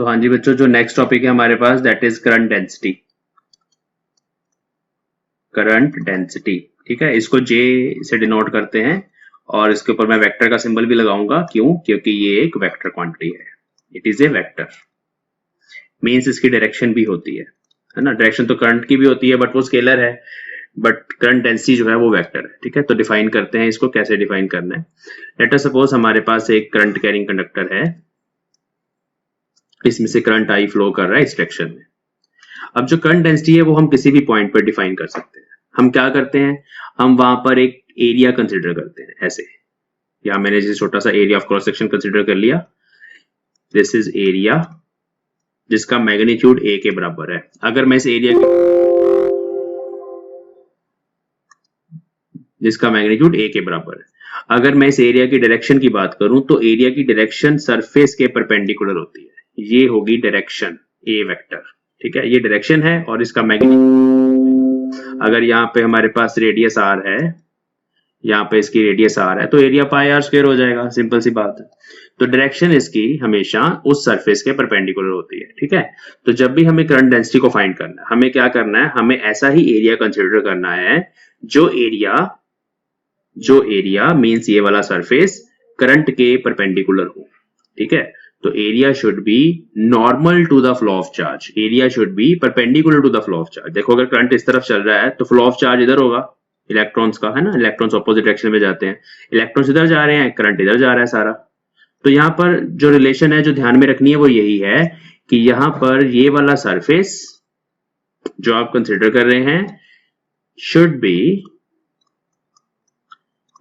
हाँ जी बच्चों, जो नेक्स्ट टॉपिक है हमारे पास that is current density. Current density, ठीक है, इसको जे से डिनोट करते हैं और इसके ऊपर मैं वेक्टर का सिंबल भी लगाऊंगा। क्यों? क्योंकि ये एक वेक्टर क्वांटिटी है, it is a vector. Means इसकी डायरेक्शन भी होती है ना। डायरेक्शन तो करंट की भी होती है बट वो स्केलर है, बट करंट डेंसिटी जो है वो वेक्टर है। ठीक है, तो डिफाइन करते हैं इसको। कैसे डिफाइन करना है? लेट अस सपोज हमारे पास एक करंट कैरिंग कंडक्टर है, इसमें से करंट आई फ्लो कर रहा है इस डायरेक्शन में। अब जो करंट डेंसिटी है वो हम किसी भी पॉइंट पर डिफाइन कर सकते हैं। हम क्या करते हैं, हम वहां पर एक एरिया कंसिडर करते हैं। ऐसे यहां मैंने जैसे छोटा सा area of cross section consider कर लिया, दिस इज एरिया जिसका मैग्नीट्यूड ए के बराबर है। अगर मैं इस एरिया जिसका मैग्नीट्यूड ए के बराबर है, अगर मैं इस एरिया की डायरेक्शन की बात करूं तो एरिया की डायरेक्शन सरफेस के परपेंडिकुलर होती है। ये होगी डायरेक्शन ए वेक्टर। ठीक है, ये डायरेक्शन है और इसका मैग्नीट्यूड, अगर यहाँ पे हमारे पास रेडियस आर है, यहाँ पे इसकी रेडियस आर है, तो एरिया पाई आर स्क्वायर हो जाएगा। सिंपल सी बात है। तो डायरेक्शन इसकी हमेशा उस सरफेस के परपेंडिकुलर होती है। ठीक है, तो जब भी हमें करंट डेंसिटी को फाइंड करना है, हमें क्या करना है, हमें ऐसा ही एरिया कंसिडर करना है जो एरिया मींस ये वाला सरफेस करंट के परपेंडिकुलर हो। ठीक है, तो area should be normal to the flow of charge, area should be perpendicular to the flow of charge. देखो, अगर करंट इस तरफ चल रहा है तो फ्लो ऑफ चार्ज इधर होगा, इलेक्ट्रॉन्स का, है ना। इलेक्ट्रॉन्स ऑपोजिट डायरेक्शन में जाते हैं, इलेक्ट्रॉन्स इधर जा रहे हैं, करंट इधर जा रहा है सारा। तो यहाँ पर जो रिलेशन है जो ध्यान में रखनी है वो यही है कि यहाँ पर ये वाला सरफेस जो आप कंसिडर कर रहे हैं should be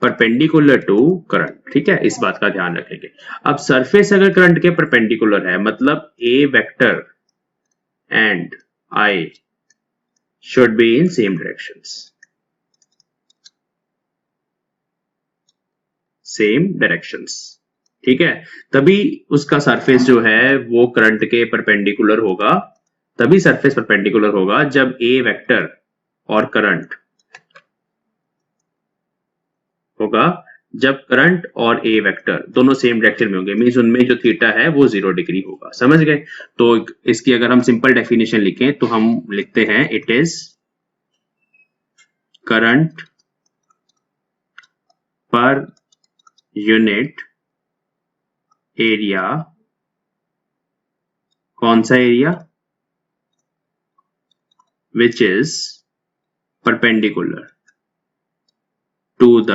perpendicular to current. ठीक है, इस बात का ध्यान रखेंगे। अब सरफेस अगर करंट के परपेंडिकुलर है, मतलब A vector and I should be in same directions, same directions. ठीक है, तभी उसका सरफेस जो है वो करंट के परपेंडिकुलर होगा, तभी सरफेस परपेंडिकुलर होगा जब ए वेक्टर और करंट होगा, जब करंट और ए वेक्टर दोनों सेम डायरेक्शन में होंगे। मींस उनमें जो थीटा है वो 0 डिग्री होगा। समझ गए? तो इसकी अगर हम सिंपल डेफिनेशन लिखें तो हम लिखते हैं it is current per unit area. कौन सा area? Which is perpendicular to the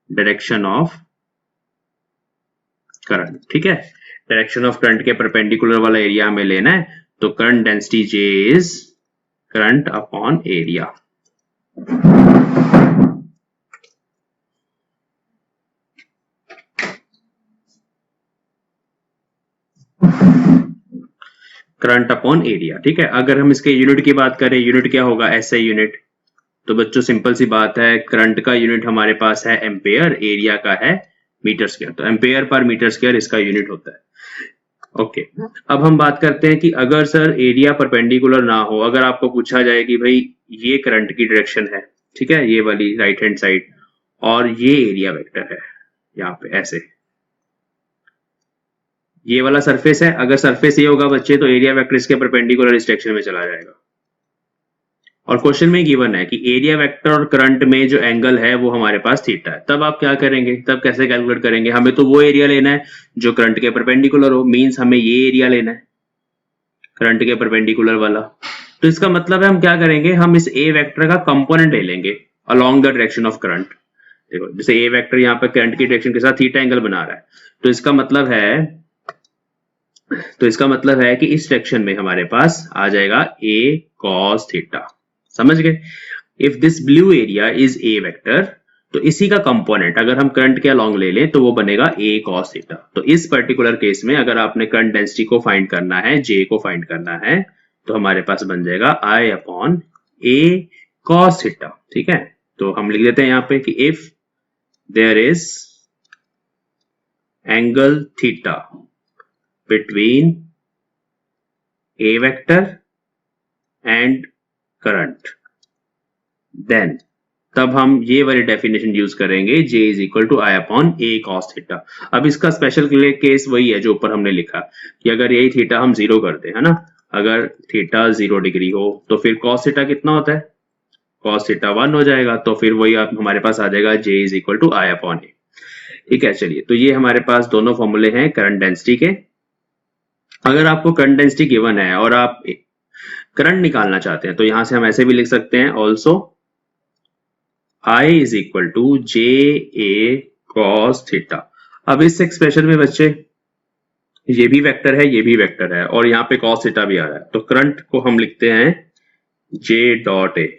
direction of current. ठीक है, डायरेक्शन ऑफ करंट के परपेंडिकुलर वाला एरिया हमें लेना है, तो current density J is current upon area. Current upon area. ठीक है, अगर हम इसके यूनिट की बात करें, यूनिट क्या होगा? SI unit. तो बच्चों सिंपल सी बात है, करंट का यूनिट हमारे पास है एम्पेयर, एरिया का है मीटर स्क्वायर, तो एम्पेयर पर मीटर स्क्वायर इसका यूनिट होता है। ओके, अब हम बात करते हैं कि अगर सर एरिया परपेंडिकुलर ना हो, अगर आपको पूछा जाए कि भाई ये करंट की डायरेक्शन है, ठीक है, ये वाली राइट हैंड साइड, और ये एरिया वेक्टर है यहाँ पे ऐसे, ये वाला सरफेस है। अगर सरफेस ये होगा बच्चे तो एरिया वेक्टर इसके परपेंडिकुलर इस डायरेक्शन में चला जाएगा। और क्वेश्चन में गिवन है कि एरिया वेक्टर और करंट में जो एंगल है वो हमारे पास थीटा है। तब आप क्या करेंगे, तब कैसे कैलकुलेट करेंगे? हमें तो वो एरिया लेना है जो करंट के परपेंडिकुलर हो, मींस हमें ये एरिया लेना है करंट के परपेंडिकुलर वाला। तो इसका मतलब है हम क्या करेंगे, हम इस ए वेक्टर का कंपोनेंट ले लेंगे along the direction of current. देखो, जैसे ए वेक्टर यहाँ पर करंट की डायरेक्शन के साथ थीटा एंगल बना रहा है, तो इसका मतलब है कि इस डायरेक्शन में हमारे पास आ जाएगा ए कॉस थीटा। समझ गए? If this blue area is a vector, तो इसी का कंपोनेंट अगर हम करंट के अलोंग ले लें तो वो बनेगा ए कॉस थीटा। तो इस पर्टिकुलर केस में अगर आपने करंट डेंसिटी को फाइंड करना है, जे को फाइंड करना है, तो हमारे पास बन जाएगा आई अपॉन ए कॉस थीटा। ठीक है, तो हम लिख देते हैं यहाँ पे कि if there is angle theta between a vector and current, then तब हम ये वाली डेफिनेशन यूज करेंगे, J is equal to I upon A cos theta. अब इसका स्पेशल केस वही है जो ऊपर हमने लिखा कि अगर यही थीटा हम 0 कर दें, है ना, अगर थीटा 0 डिग्री हो तो फिर कॉस थीटा कितना होता है, कॉस थीटा 1 हो जाएगा। तो फिर वही आप हमारे पास आ जाएगा J is equal to I upon A. ठीक है, चलिए, तो ये हमारे पास दोनों फॉर्मूले हैं करंट डेंसिटी के। अगर आपको करंट डेंसिटी गिवन है और आप करंट निकालना चाहते हैं तो यहां से हम ऐसे भी लिख सकते हैं, also I is equal to J A cos theta. अब इस एक्सप्रेशन में बच्चे ये भी वेक्टर है, ये भी वेक्टर है, और यहाँ पे कॉस थीटा भी आ रहा है, तो करंट को हम लिखते हैं जे डॉट ए,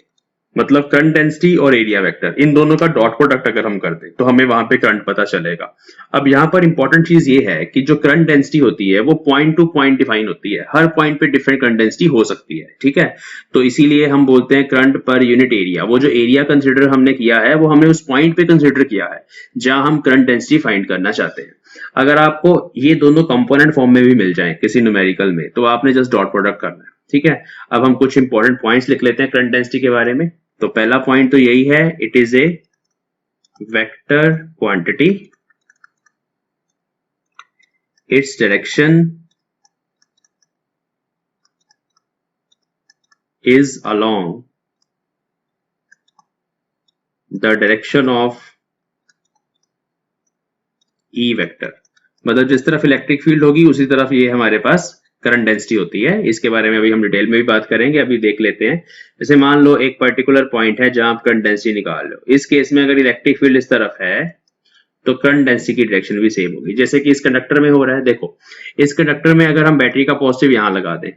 मतलब करंट डेंसिटी और एरिया वेक्टर, इन दोनों का डॉट प्रोडक्ट अगर हम कर दें तो हमें वहां पे करंट पता चलेगा। अब यहाँ पर इंपॉर्टेंट चीज ये है कि जो करंट डेंसिटी होती है वो पॉइंट टू पॉइंट डिफाइन होती है, हर पॉइंट पे डिफरेंट करंट डेंसिटी हो सकती है। ठीक है, तो इसीलिए हम बोलते हैं करंट पर यूनिट एरिया। वो जो एरिया कंसिडर हमने किया है वो हमने उस पॉइंट पे कंसिडर किया है जहां हम करंट डेंसिटी फाइंड करना चाहते हैं। अगर आपको ये दोनों कंपोनेंट फॉर्म में भी मिल जाए किसी न्यूमेरिकल में तो आपने जस्ट डॉट प्रोडक्ट करना है। ठीक है, अब हम कुछ इंपॉर्टेंट पॉइंट्स लिख लेते हैं करंट डेंसिटी के बारे में। तो पहला पॉइंट तो यही है, it is a vector quantity, its direction is along the direction of E vector, मतलब जिस तरफ इलेक्ट्रिक फील्ड होगी उसी तरफ ये हमारे पास करंट डेंसिटी होती है। इसके बारे में अभी हम डिटेल में भी बात करेंगे, अभी देख लेते हैं। जैसे मान लो एक पर्टिकुलर पॉइंट है जहां आप करंट डेंसिटी निकाल लो, इस केस में अगर इलेक्ट्रिक फील्ड इस तरफ है तो करंट डेंसिटी की डायरेक्शन भी सेम होगी, जैसे कि इस कंडक्टर में हो रहा है। देखो, इस कंडक्टर में अगर हम बैटरी का पॉजिटिव यहां लगा दें,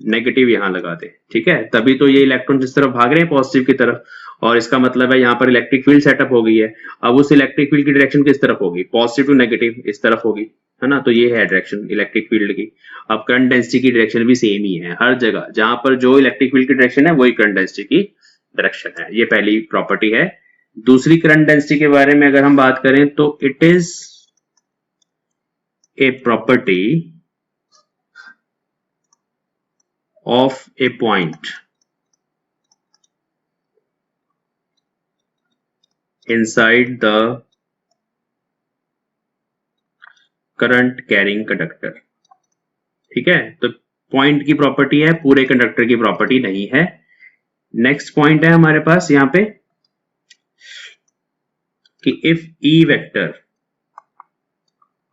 नेगेटिव यहां लगा दें, ठीक है, तभी तो ये इलेक्ट्रॉन जिस तरफ भाग रहे हैं पॉजिटिव की तरफ, और इसका मतलब है यहाँ पर इलेक्ट्रिक फील्ड सेटअप हो गई है। अब उस इलेक्ट्रिक फील्ड की डायरेक्शन किस तरफ होगी, पॉजिटिव टू नेगेटिव, इस तरफ होगी, है ना। तो ये है डायरेक्शन इलेक्ट्रिक फील्ड की। अब करंट डेंसिटी की डायरेक्शन भी सेम ही है, हर जगह जहां पर जो इलेक्ट्रिक फील्ड की डायरेक्शन है वही करंट डेंसिटी की डायरेक्शन है। ये पहली प्रॉपर्टी है। दूसरी करंट डेंसिटी के बारे में अगर हम बात करें तो it is a property of A point inside the current carrying conductor। ठीक है, तो पॉइंट की प्रॉपर्टी है, पूरे कंडक्टर की प्रॉपर्टी नहीं है। नेक्स्ट पॉइंट है हमारे पास यहां पे कि if E vector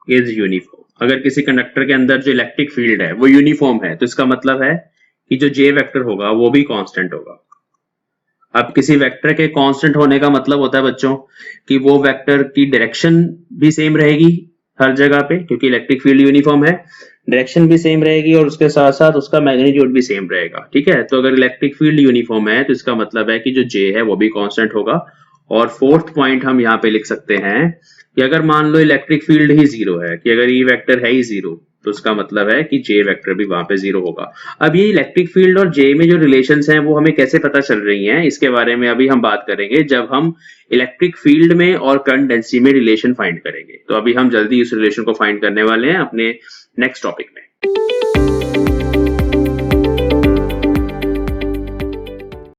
is uniform, अगर किसी कंडक्टर के अंदर जो इलेक्ट्रिक फील्ड है वो यूनिफॉर्म है तो इसका मतलब है कि जो J वेक्टर होगा वो भी कांस्टेंट होगा। अब किसी वेक्टर के कांस्टेंट होने का मतलब होता है बच्चों कि वो वेक्टर की डायरेक्शन भी सेम रहेगी हर जगह पे, क्योंकि इलेक्ट्रिक फील्ड यूनिफॉर्म है, डायरेक्शन भी सेम रहेगी और उसके साथ साथ उसका मैग्नीट्यूड भी सेम रहेगा। ठीक है, तो अगर इलेक्ट्रिक फील्ड यूनिफॉर्म है तो इसका मतलब है कि जो J है वो भी कांस्टेंट होगा। और फोर्थ पॉइंट हम यहाँ पे लिख सकते हैं कि अगर मान लो इलेक्ट्रिक फील्ड ही 0 है, कि अगर E वेक्टर है ही 0, तो उसका मतलब है कि J वेक्टर भी वहां पे 0 होगा। अब ये इलेक्ट्रिक फील्ड और J में जो रिलेशंस हैं वो हमें कैसे पता चल रही हैं, इसके बारे में अभी हम बात करेंगे जब हम इलेक्ट्रिक फील्ड में और करंट डेंसिटी में रिलेशन फाइंड करेंगे। तो अभी हम जल्दी इस रिलेशन को फाइंड करने वाले हैं अपने नेक्स्ट टॉपिक में।